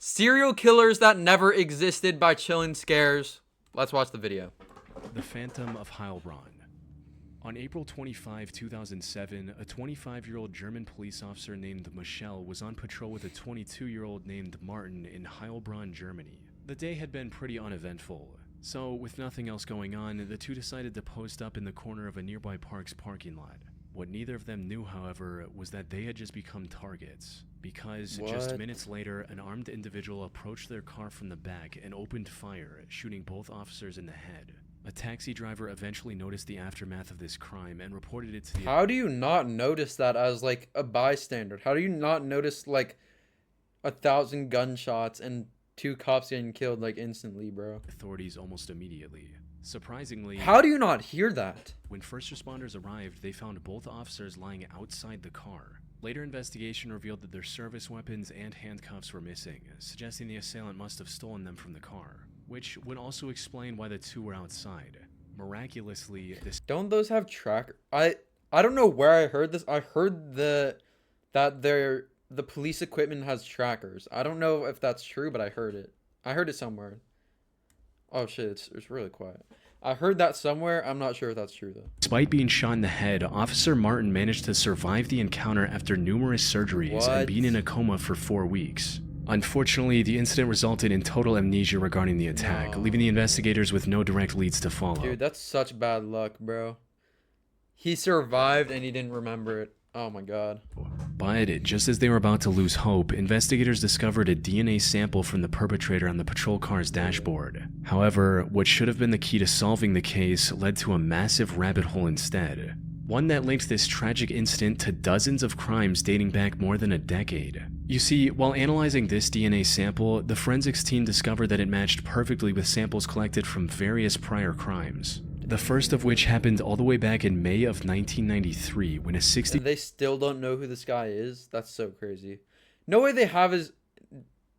Serial killers that never existed by Chillin' Scares. Let's watch the video. The Phantom of Heilbronn. On April 25, 2007, a 25-year-old German police officer named Michel was on patrol with a 22-year-old named Martin in Heilbronn, Germany. The day had been pretty uneventful, so with nothing else going on, the two decided to post up in the corner of a nearby park's parking lot. What neither of them knew, however, was that they had just become targets, because just minutes later, an armed individual approached their car from the back and opened fire, shooting both officers in the head. A taxi driver eventually noticed the aftermath of this crime and reported it to the— How do you not notice that as, like, a bystander? How do you not notice, like, 1,000 gunshots and 2 cops getting killed, like, instantly, bro? authorities almost immediately. Surprisingly, how do you not hear that? When first responders arrived, they found both officers lying outside the car. Later investigation revealed that their service weapons and handcuffs were missing, suggesting the assailant must have stolen them from the car, which would also explain why the two were outside. Miraculously, this— Don't those have tracker? I don't know where I heard this. I heard the police equipment has trackers. I don't know if that's true, but I heard it. I heard it somewhere. Oh shit, it's really quiet. I heard that somewhere. I'm not sure if that's true though. Despite being shot in the head, Officer Martin managed to survive the encounter after numerous surgeries and being in a coma for 4 weeks. Unfortunately, the incident resulted in total amnesia regarding the attack, leaving the investigators with no direct leads to follow. Dude, that's such bad luck, bro. He survived and he didn't remember it. Oh my god. But just as they were about to lose hope, investigators discovered a DNA sample from the perpetrator on the patrol car's dashboard. However, what should have been the key to solving the case led to a massive rabbit hole instead. One that links this tragic incident to dozens of crimes dating back more than a decade. You see, while analyzing this DNA sample, the forensics team discovered that it matched perfectly with samples collected from various prior crimes. The first of which happened all the way back in May of 1993 when a 60— They still don't know who this guy is? That's so crazy. No way they have his...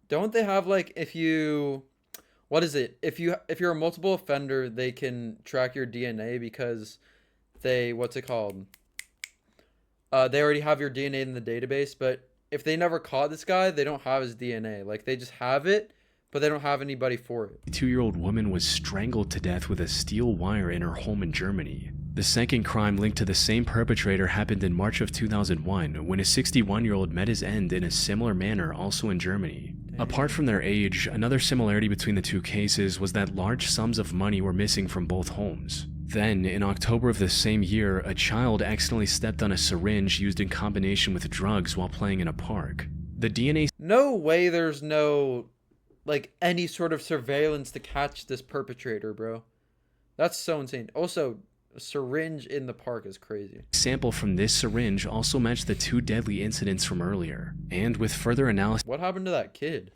Don't they have, like, if you... What is it? If you're a multiple offender, they can track your DNA because they... What's it called? They already have your DNA in the database, but if they never caught this guy, they don't have his DNA. Like, they just have it, but they don't have anybody for it. A 2-year-old woman was strangled to death with a steel wire in her home in Germany. The second crime linked to the same perpetrator happened in March of 2001 when a 61-year-old met his end in a similar manner also in Germany. Apart from their age, another similarity between the two cases was that large sums of money were missing from both homes. Then, in October of the same year, a child accidentally stepped on a syringe used in combination with drugs while playing in a park. The DNA— No way there's no... like, any sort of surveillance to catch this perpetrator, bro. That's so insane. Also, a syringe in the park is crazy. Sample from this syringe also matched the 2 deadly incidents from earlier. And with further analysis What happened to that kid?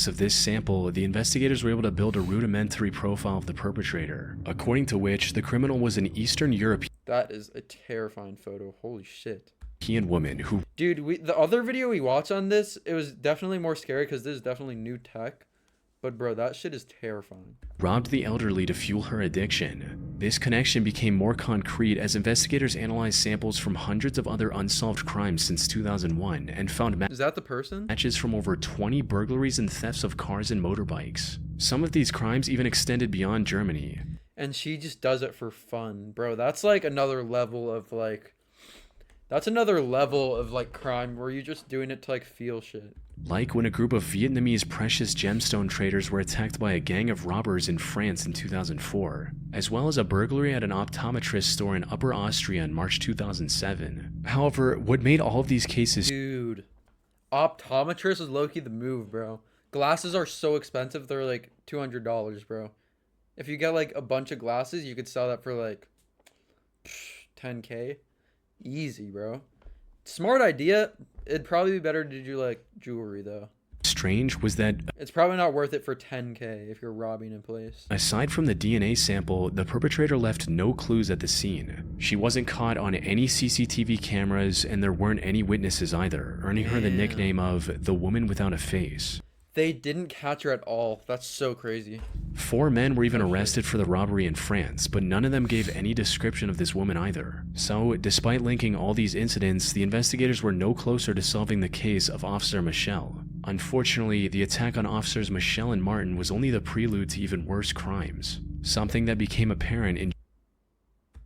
of this sample, the investigators were able to build a rudimentary profile of the perpetrator, according to which the criminal was an Eastern European That is a terrifying photo. Holy shit. woman who— Dude, the other video we watched on this, it was definitely more scary because this is definitely new tech. But bro, that shit is terrifying. robbed the elderly to fuel her addiction. This connection became more concrete as investigators analyzed samples from hundreds of other unsolved crimes since 2001 and found Is that the person? matches from over 20 burglaries and thefts of cars and motorbikes. Some of these crimes even extended beyond Germany. And she just does it for fun. Bro, that's like another level of like... That's another level of like crime where you're just doing it to like feel shit. Like when a group of Vietnamese precious gemstone traders were attacked by a gang of robbers in France in 2004, as well as a burglary at an optometrist store in Upper Austria in March 2007. However, what made all of these cases— Dude, optometrist is low-key the move, bro. Glasses are so expensive, they're like $200, bro. If you get like a bunch of glasses, you could sell that for like 10K. Easy, bro. Smart idea. It'd probably be better to do like jewelry though. strange was that It's probably not worth it for 10K if you're robbing in place. aside from the DNA sample, the perpetrator left no clues at the scene. She wasn't caught on any CCTV cameras and there weren't any witnesses either, earning her the nickname of the woman without a face. They didn't catch her at all. That's so crazy. 4 men were even arrested for the robbery in France, but none of them gave any description of this woman either. So, despite linking all these incidents, the investigators were no closer to solving the case of Officer Michel. Unfortunately, the attack on officers Michelle and Martin was only the prelude to even worse crimes, something that became apparent in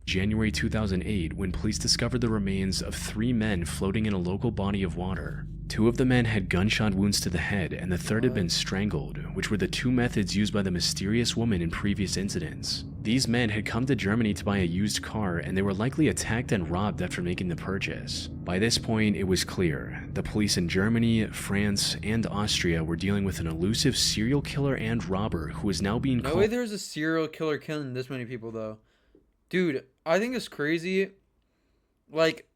January 2008 when police discovered the remains of 3 men floating in a local body of water. 2 of the men had gunshot wounds to the head and the third had been strangled, which were the 2 methods used by the mysterious woman in previous incidents. These men had come to Germany to buy a used car and they were likely attacked and robbed after making the purchase. By this point, it was clear. The police in Germany, France, and Austria were dealing with an elusive serial killer and robber who is now being No way there's a serial killer killing this many people though. Dude, I think it's crazy. Like,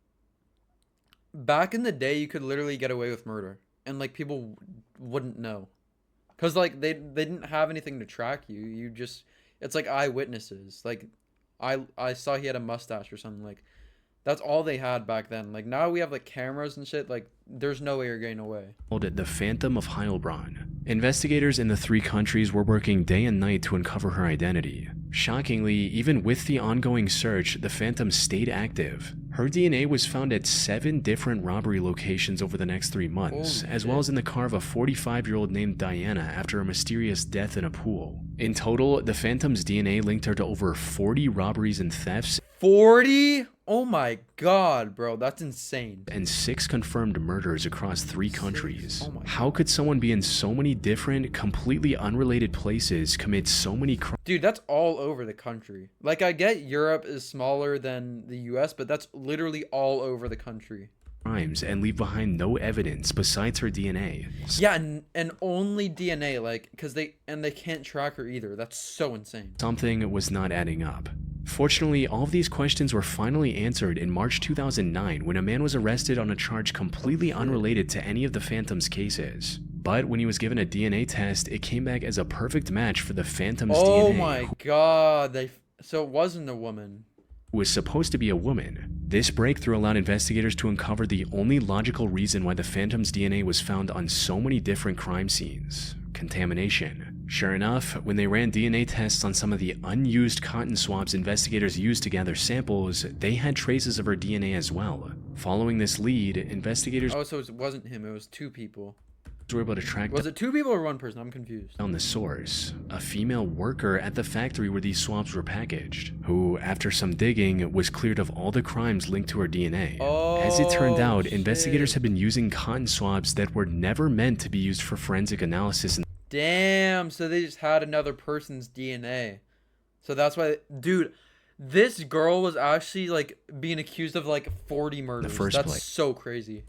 back in the day, you could literally get away with murder. And, like, people wouldn't know. Because, like, they didn't have anything to track you. You just... It's like eyewitnesses. Like, I saw he had a mustache or something. Like, that's all they had back then. Like, now we have, like, cameras and shit. Like, there's no way you're getting away. Called it the Phantom of Heilbronn. Investigators in the 3 countries were working day and night to uncover her identity. Shockingly, even with the ongoing search, the Phantom stayed active. Her DNA was found at 7 different robbery locations over the next 3 months, as well as in the car of a 45-year-old named Diana after a mysterious death in a pool. In total, the Phantom's DNA linked her to over 40 robberies and thefts. 40? Oh my god, bro, that's insane. And 6 confirmed murders across 3 countries. Oh my How could someone be in so many different, completely unrelated places, commit so many crimes? Dude, that's all over the country. Like, I get Europe is smaller than the US, but that's literally all over the country. And leave behind no evidence besides her DNA. Yeah, and only DNA, like, because they can't track her either. That's so insane. Something was not adding up. Fortunately, all of these questions were finally answered in March 2009 when a man was arrested on a charge completely unrelated to any of the Phantom's cases. But when he was given a DNA test, it came back as a perfect match for the Phantom's DNA. Oh my god, so it wasn't a woman. Who was supposed to be a woman. This breakthrough allowed investigators to uncover the only logical reason why the Phantom's DNA was found on so many different crime scenes: contamination. Sure enough, when they ran DNA tests on some of the unused cotton swabs investigators used to gather samples, they had traces of her DNA as well. Following this lead, investigators Oh, so it wasn't him, it was 2 people. were able to track Was it 2 people or 1 person? I'm confused. down the source, a female worker at the factory where these swabs were packaged, who, after some digging, was cleared of all the crimes linked to her DNA. As it turned out, investigators had been using cotton swabs that were never meant to be used for forensic analysis. Damn, so they just had another person's DNA. So that's why, dude, this girl was actually, like, being accused of, like, 40 murders. First That's place. so crazy.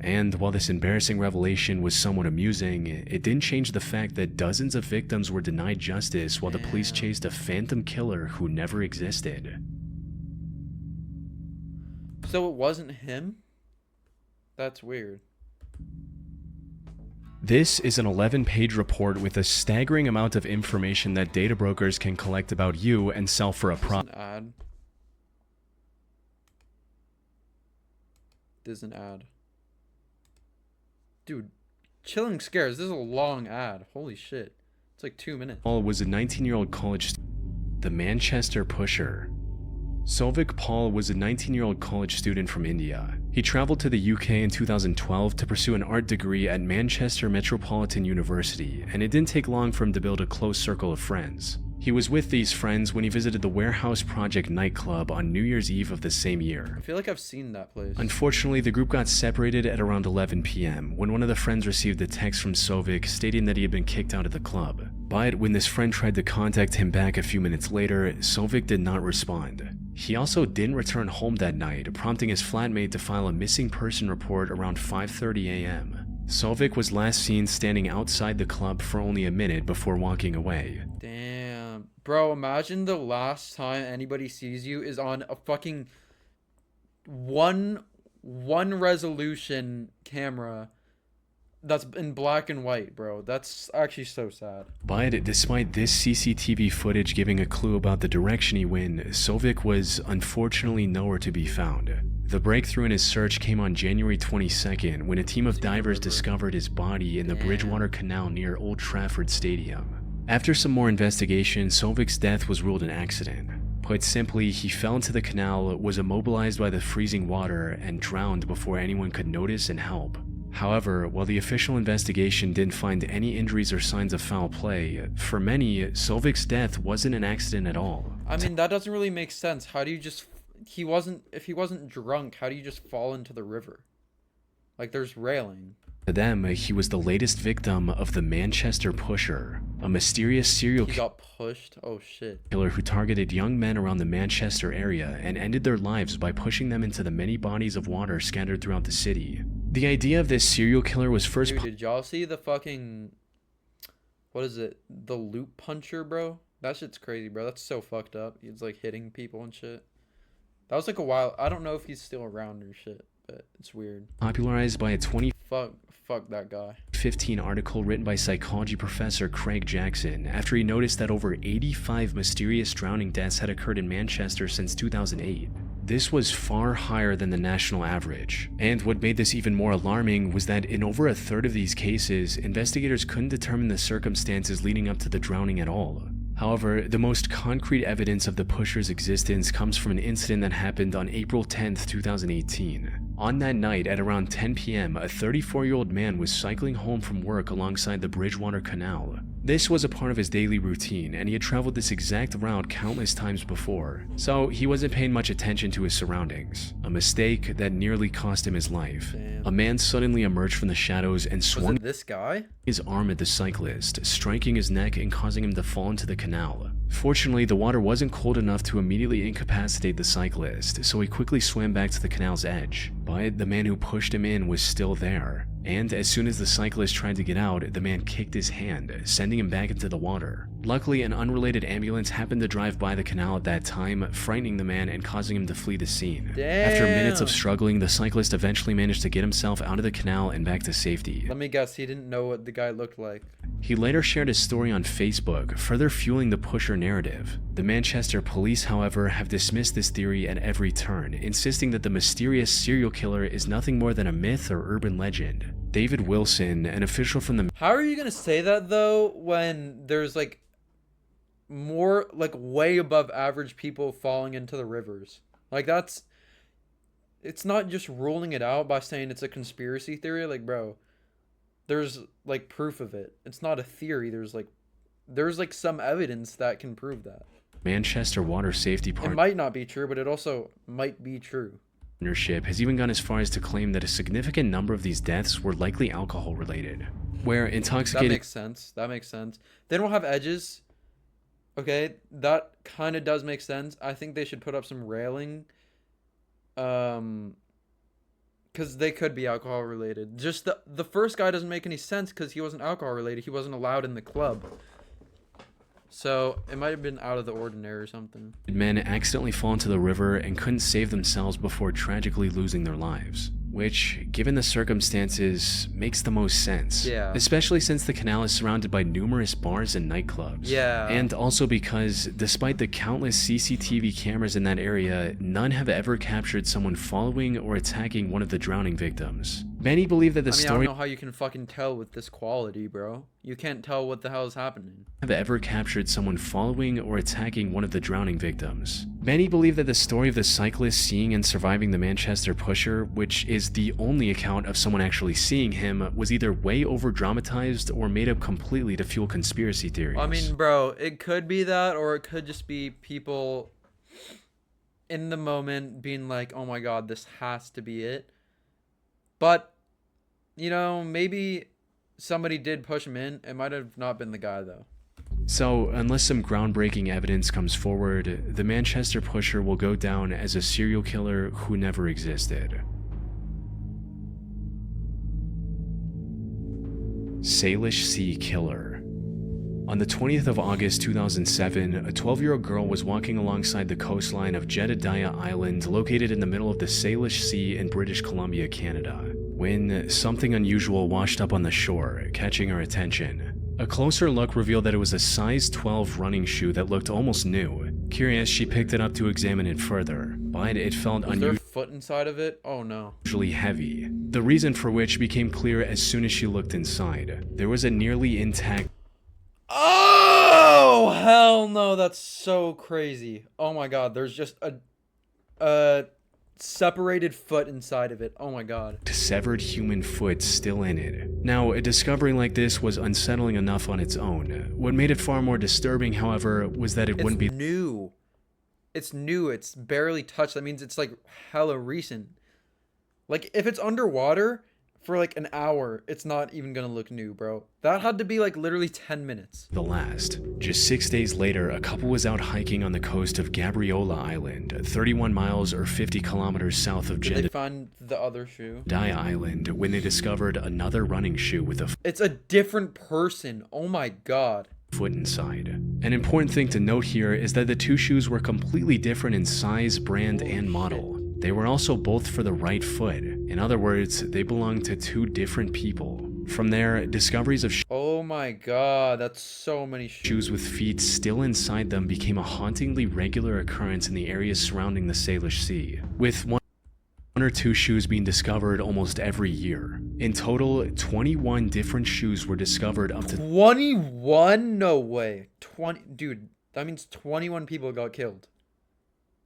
And while this embarrassing revelation was somewhat amusing, it didn't change the fact that dozens of victims were denied justice while the police chased a phantom killer who never existed. So it wasn't him? That's weird. This is an 11-page report with a staggering amount of information that data brokers can collect about you and sell for a profit. An ad. There's an ad. Dude, Chilling Scares. This is a long ad. Holy shit. It's like 2 minutes. Paul was a 19-year-old college student. The Manchester Pusher. Sovik Paul was a 19-year-old college student from India. He traveled to the UK in 2012 to pursue an art degree at Manchester Metropolitan University, and it didn't take long for him to build a close circle of friends. He was with these friends when he visited the Warehouse Project nightclub on New Year's Eve of the same year. I feel like I've seen that place. Unfortunately, the group got separated at around 11 p.m. when one of the friends received a text from Sovik stating that he had been kicked out of the club. But when this friend tried to contact him back a few minutes later, Sovik did not respond. He also didn't return home that night, prompting his flatmate to file a missing person report around 5:30 a.m. Sovik was last seen standing outside the club for only a minute before walking away. Damn. Bro, imagine the last time anybody sees you is on a fucking one resolution camera that's in black and white, bro. That's actually so sad. But despite this CCTV footage giving a clue about the direction he went, Sovik was unfortunately nowhere to be found. The breakthrough in his search came on January 22nd when a team of divers discovered his body in the Bridgewater Canal near Old Trafford Stadium. After some more investigation, Sovik's death was ruled an accident. Put simply, he fell into the canal, was immobilized by the freezing water, and drowned before anyone could notice and help. However, while the official investigation didn't find any injuries or signs of foul play, for many, Sovic's death wasn't an accident at all. I mean, that doesn't really make sense. How do you just... If he wasn't drunk, how do you just fall into the river? Like, there's railing. To them, he was the latest victim of the Manchester Pusher, a mysterious serial He got pushed? Oh, shit. killer who targeted young men around the Manchester area and ended their lives by pushing them into the many bodies of water scattered throughout the city. The idea of this serial killer was first... Dude, did y'all see the fucking... What is it? The loop puncher, bro? That shit's crazy, bro. That's so fucked up. He's, like, hitting people and shit. That was, like, a while... I don't know if he's still around or shit, but it's weird. Popularized by a Fuck that guy. 2015 article written by psychology professor Craig Jackson after he noticed that over 85 mysterious drowning deaths had occurred in Manchester since 2008. This was far higher than the national average, and what made this even more alarming was that in over a third of these cases, investigators couldn't determine the circumstances leading up to the drowning at all. However, the most concrete evidence of the pusher's existence comes from an incident that happened on April 10th, 2018. On that night, at around 10 p.m., a 34-year-old man was cycling home from work alongside the Bridgewater Canal. This was a part of his daily routine, and he had traveled this exact route countless times before, so he wasn't paying much attention to his surroundings. A mistake that nearly cost him his life. Damn. A man suddenly emerged from the shadows and Was swung it this guy? his arm at the cyclist, striking his neck and causing him to fall into the canal. Fortunately, the water wasn't cold enough to immediately incapacitate the cyclist, so he quickly swam back to the canal's edge. But the man who pushed him in was still there, and as soon as the cyclist tried to get out, the man kicked his hand, sending him back into the water. Luckily, an unrelated ambulance happened to drive by the canal at that time, frightening the man and causing him to flee the scene. After minutes of Damn. struggling, the cyclist eventually managed to get himself out of the canal and back to safety. Let me guess, he didn't know what the guy looked like. He later shared his story on Facebook, further fueling the pusher narrative. The Manchester police, however, have dismissed this theory at every turn, insisting that the mysterious serial killer is nothing more than a myth or urban legend. David Wilson, an official from the How are you gonna say that, though, when there's, like, more, like, way above average people falling into the rivers? Like, that's... It's not just ruling it out by saying it's a conspiracy theory. Like, bro, there's, like, proof of it. It's not a theory. There's, like, some evidence that can prove that. Manchester Water Safety It might not be true, but it also might be true. Partnership has even gone as far as to claim that a significant number of these deaths were likely alcohol related, where That intoxicated makes sense. That makes sense. They don't have edges. Okay, that kind of does make sense. I think they should put up some railing. Because they could be alcohol related. Just the first guy doesn't make any sense because he wasn't alcohol related. He wasn't allowed in the club. So it might have been out of the ordinary or something. men accidentally fall into the river and couldn't save themselves before tragically losing their lives. Which, given the circumstances, makes the most sense. Yeah. Especially since the canal is surrounded by numerous bars and nightclubs. Yeah. And also because, despite the countless CCTV cameras in that area, none have ever captured someone following or attacking one of the drowning victims. Many believe that the I mean, I story don't know how you can fucking tell with this quality, bro. You can't tell what the hell is happening. have ever captured someone following or attacking one of the drowning victims. Many believe that the story of the cyclist seeing and surviving the Manchester Pusher, which is the only account of someone actually seeing him, was either way over dramatized or made up completely to fuel conspiracy theories. I mean, bro, it could be that, or it could just be people in the moment being like, oh my god, this has to be it. But, you know, maybe somebody did push him in. It might have not been the guy, though. So, unless some groundbreaking evidence comes forward, the Manchester Pusher will go down as a serial killer who never existed. Salish Sea Killer. On the 20th of August 2007, a 12-year-old girl was walking alongside the coastline of Jedediah Island, located in the middle of the Salish Sea in British Columbia, Canada, when something unusual washed up on the shore, catching her attention. A closer look revealed that it was a size 12 running shoe that looked almost new. Curious, she picked it up to examine it further, but it felt Was there a foot inside of it? Oh no. unusually heavy. The reason for which became clear as soon as she looked inside. There was a nearly intact Oh, hell no. That's so crazy. Oh my god, there's just a separated foot inside of it. Oh my god. Severed human foot still in it. Now, a discovery like this was unsettling enough on its own. What made it far more disturbing, however, was that it wouldn't be new. It's new. It's barely touched. That means it's like hella recent. Like if it's underwater for like an hour, it's not even gonna look new, bro. That had to be like literally 10 minutes. the last. Just 6 days later, a couple was out hiking on the coast of Gabriola Island, 31 miles or 50 kilometers south of Did they Jedediah find the other shoe? Island, when they discovered another running shoe with a It's a different person. Oh my god. foot inside. An important thing to note here is that the two shoes were completely different in size, brand, Holy and model. They were also both for the right foot. In other words, they belonged to two different people. From there, discoveries of Oh my god. That's so many shoes. shoes with feet still inside them became a hauntingly regular occurrence in the areas surrounding the Salish Sea, with one or two shoes being discovered almost every year. In total, 21 different shoes were discovered up to 21? No way. 20. Dude, that means 21 people got killed.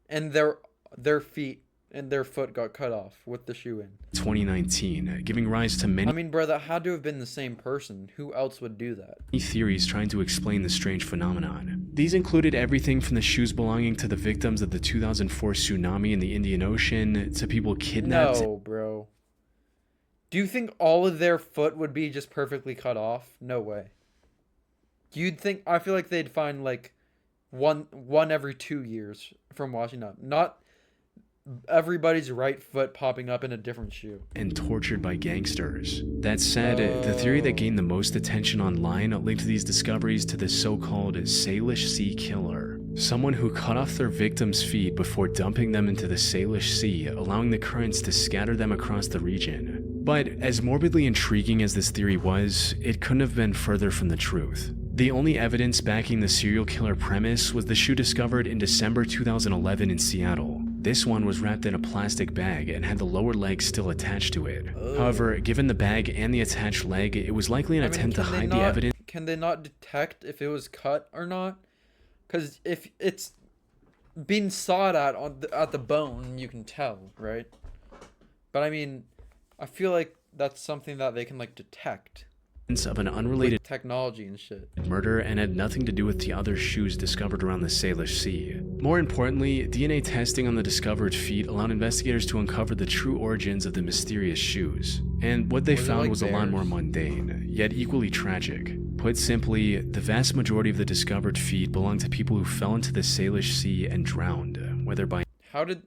And their feet and their foot got cut off with the shoe in. 2019, giving rise to many I mean, bro, that had to have been the same person. Who else would do that? theories trying to explain the strange phenomenon. These included everything from the shoes belonging to the victims of the 2004 tsunami in the Indian Ocean to people kidnapped. No, bro. Do you think all of their foot would be just perfectly cut off? No way. You'd think, I feel like they'd find like one every 2 years from washing up. Not everybody's right foot popping up in a different shoe. And tortured by gangsters. That said, the theory that gained the most attention online linked these discoveries to the so-called Salish Sea Killer, someone who cut off their victims' feet before dumping them into the Salish Sea, allowing the currents to scatter them across the region. But as morbidly intriguing as this theory was, it couldn't have been further from the truth. The only evidence backing the serial killer premise was the shoe discovered in December 2011 in Seattle. This one was wrapped in a plastic bag and had the lower leg still attached to it. However, given the bag and the attached leg, it was likely an attempt to hide the evidence. Can they not detect if it was cut or not? Because if it's being sawed at the bone, you can tell, right? But I mean, I feel like that's something that they can like detect. Of an unrelated With technology and shit. murder and had nothing to do with the other shoes discovered around the Salish Sea. More importantly, DNA testing on the discovered feet allowed investigators to uncover the true origins of the mysterious shoes. And what they Was it found like was a lot bears? more mundane, yet equally tragic. Put simply, the vast majority of the discovered feet belonged to people who fell into the Salish Sea and drowned, whether by How did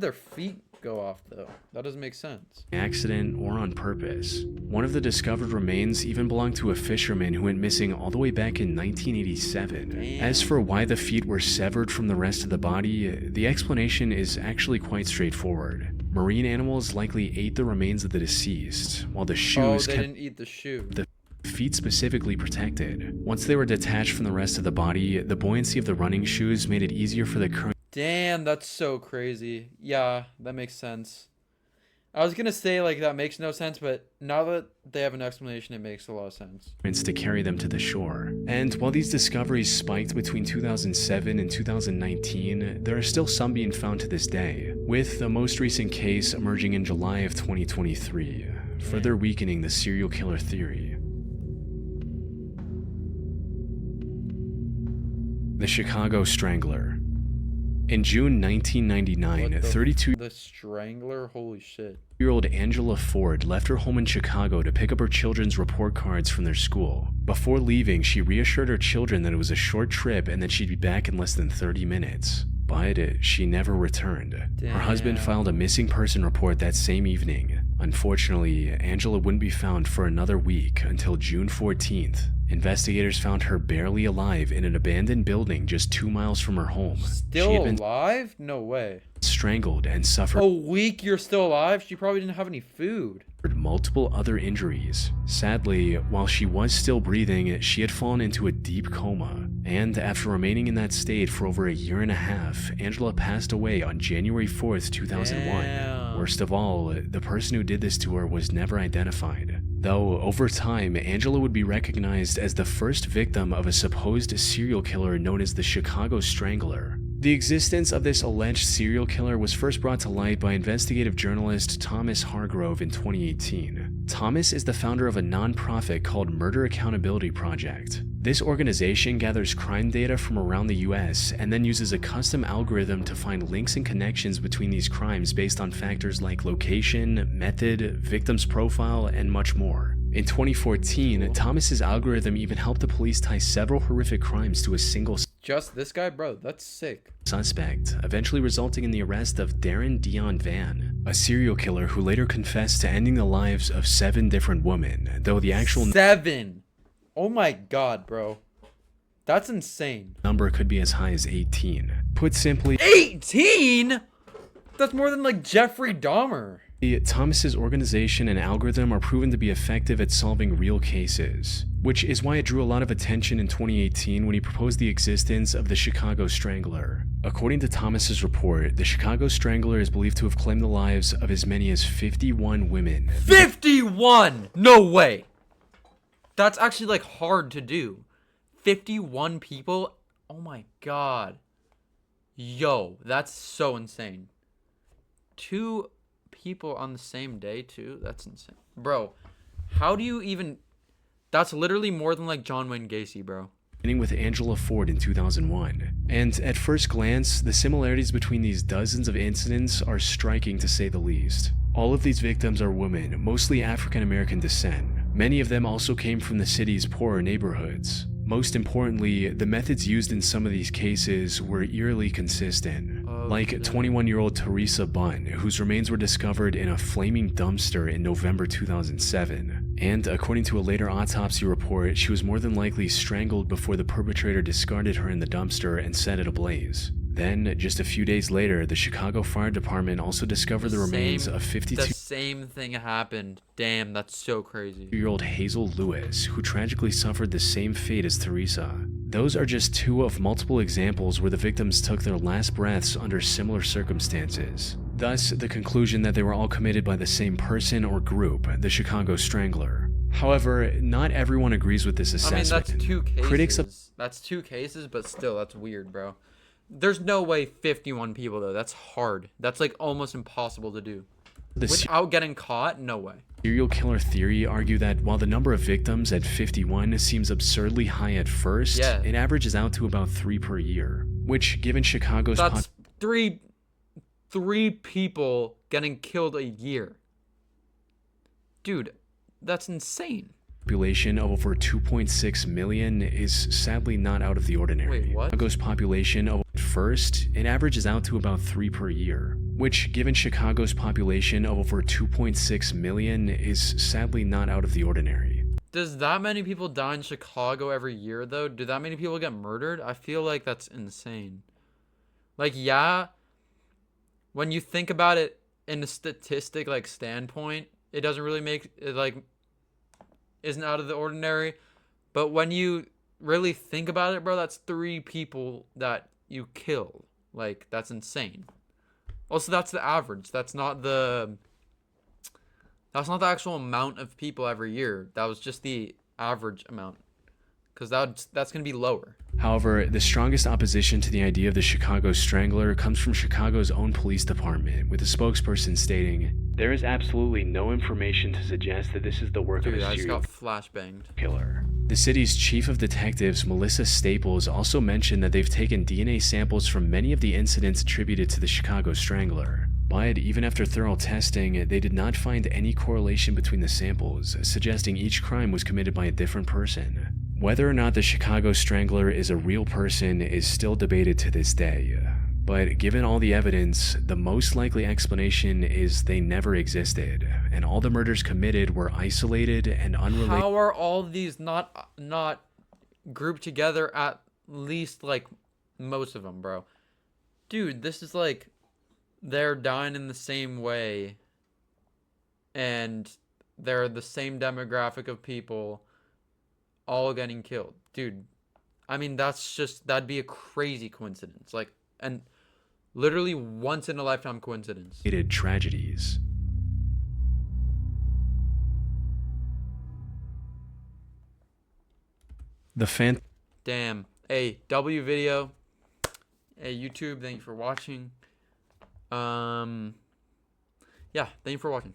their feet go off though? That doesn't make sense. accident or on purpose. One of the discovered remains even belonged to a fisherman who went missing all the way back in 1987. Damn. As for why the feet were severed from the rest of the body, the explanation is actually quite straightforward. Marine animals likely ate the remains of the deceased, while the Oh, shoes they kept didn't eat the shoe. the feet specifically protected. Once they were detached from the rest of the body, the buoyancy of the running shoes made it easier for the current Damn, that's so crazy. Yeah, that makes sense. I was gonna say like that makes no sense, but now that they have an explanation, it makes a lot of sense. currents to carry them to the shore. And while these discoveries spiked between 2007 and 2019, there are still some being found to this day, with the most recent case emerging in July of 2023, further weakening the serial killer theory. The Chicago Strangler. In June 1999, What the 32 The Strangler? Holy shit. year-old Angela Ford left her home in Chicago to pick up her children's report cards from their school. Before leaving, she reassured her children that it was a short trip and that she'd be back in less than 30 minutes. But she never returned. Her husband Damn. filed a missing person report that same evening. Unfortunately, Angela wouldn't be found for another week until June 14th. Investigators found her barely alive in an abandoned building just 2 miles from her home. She Still had been alive? No way. strangled and suffered A week you're still alive? She probably didn't have any food. multiple other injuries. Sadly, while she was still breathing, she had fallen into a deep coma. And after remaining in that state for over a year and a half, Angela passed away on January 4th, 2001. Damn. Worst of all, the person who did this to her was never identified. Though, over time, Angela would be recognized as the first victim of a supposed serial killer known as the Chicago Strangler. The existence of this alleged serial killer was first brought to light by investigative journalist Thomas Hargrove in 2018. Thomas is the founder of a nonprofit called Murder Accountability Project. This organization gathers crime data from around the US and then uses a custom algorithm to find links and connections between these crimes based on factors like location, method, victim's profile, and much more. In 2014, Thomas's algorithm even helped the police tie several horrific crimes to a single Just this guy, bro. That's sick. suspect, eventually resulting in the arrest of Darren Dion Van, a serial killer who later confessed to ending the lives of 7 different women, though the actual 7. Oh my god, bro. That's insane. number could be as high as 18. Put simply, 18? That's more than like Jeffrey Dahmer. Thomas's organization and algorithm are proven to be effective at solving real cases, which is why it drew a lot of attention in 2018 when he proposed the existence of the Chicago Strangler. According to Thomas's report, the Chicago Strangler is believed to have claimed the lives of as many as 51 women. 51! No way. That's actually like hard to do. 51 people? Oh my god. Yo, that's so insane. 2 people on the same day too? That's insane. Bro, how do you even... That's literally more than like John Wayne Gacy, bro. Beginning with Angela Ford in 2001. And at first glance, the similarities between these dozens of incidents are striking to say the least. All of these victims are women, mostly African American descent. Many of them also came from the city's poorer neighborhoods. Most importantly, the methods used in some of these cases were eerily consistent. Like 21-year-old Teresa Bunn, whose remains were discovered in a flaming dumpster in November 2007. And according to a later autopsy report, she was more than likely strangled before the perpetrator discarded her in the dumpster and set it ablaze. Then, just a few days later, the Chicago Fire Department also discovered the remains of 52 The same thing happened. Damn, that's so crazy. year-old Hazel Lewis, who tragically suffered the same fate as Teresa. Those are just 2 of multiple examples where the victims took their last breaths under similar circumstances. Thus, the conclusion that they were all committed by the same person or group, the Chicago Strangler. However, not everyone agrees with this assessment. I mean, that's 2 cases. Critics of That's 2 cases, but still, that's weird, bro. There's no way 51 people, though. That's hard. That's like almost impossible to do. the Without getting caught? No way. serial killer theory argue that while the number of victims at 51 seems absurdly high at first, Yeah. it averages out to about 3 per year, which, given Chicago's That's three people getting killed a year. Dude, that's insane. population of over 2.6 million is sadly not out of the ordinary. Wait, what? Chicago's population of first, it averages out to about 3 per year, which, given Chicago's population of over 2.6 million, is sadly not out of the ordinary. Does that many people die in Chicago every year, though? Do that many people get murdered? I feel like that's insane. Like, yeah, when you think about it in a statistic, like, standpoint, it doesn't really make it, like, isn't out of the ordinary. But when you really think about it, bro, that's 3 people that you killed. Like, that's insane. Also, that's the average. That's not the actual amount of people every year. That was just the average amount. Because that's going to be lower. However, the strongest opposition to the idea of the Chicago Strangler comes from Chicago's own police department, with a spokesperson stating, "There is absolutely no information to suggest that this is the work Dude, of a I just serial got flashbanged. killer." The city's chief of detectives, Melissa Staples, also mentioned that they've taken DNA samples from many of the incidents attributed to the Chicago Strangler. But even after thorough testing, they did not find any correlation between the samples, suggesting each crime was committed by a different person. Whether or not the Chicago Strangler is a real person is still debated to this day. But given all the evidence, the most likely explanation is they never existed, and all the murders committed were isolated and unrelated. How are all these not grouped together, at least, like, most of them, bro? Dude, this is like they're dying in the same way, and they're the same demographic of people all getting killed. Dude, I mean, that'd be a crazy coincidence. Like, and literally once in a lifetime coincidence. Tragedies. The Damn. Hey, W video. Hey, YouTube, thank you for watching. Yeah, thank you for watching.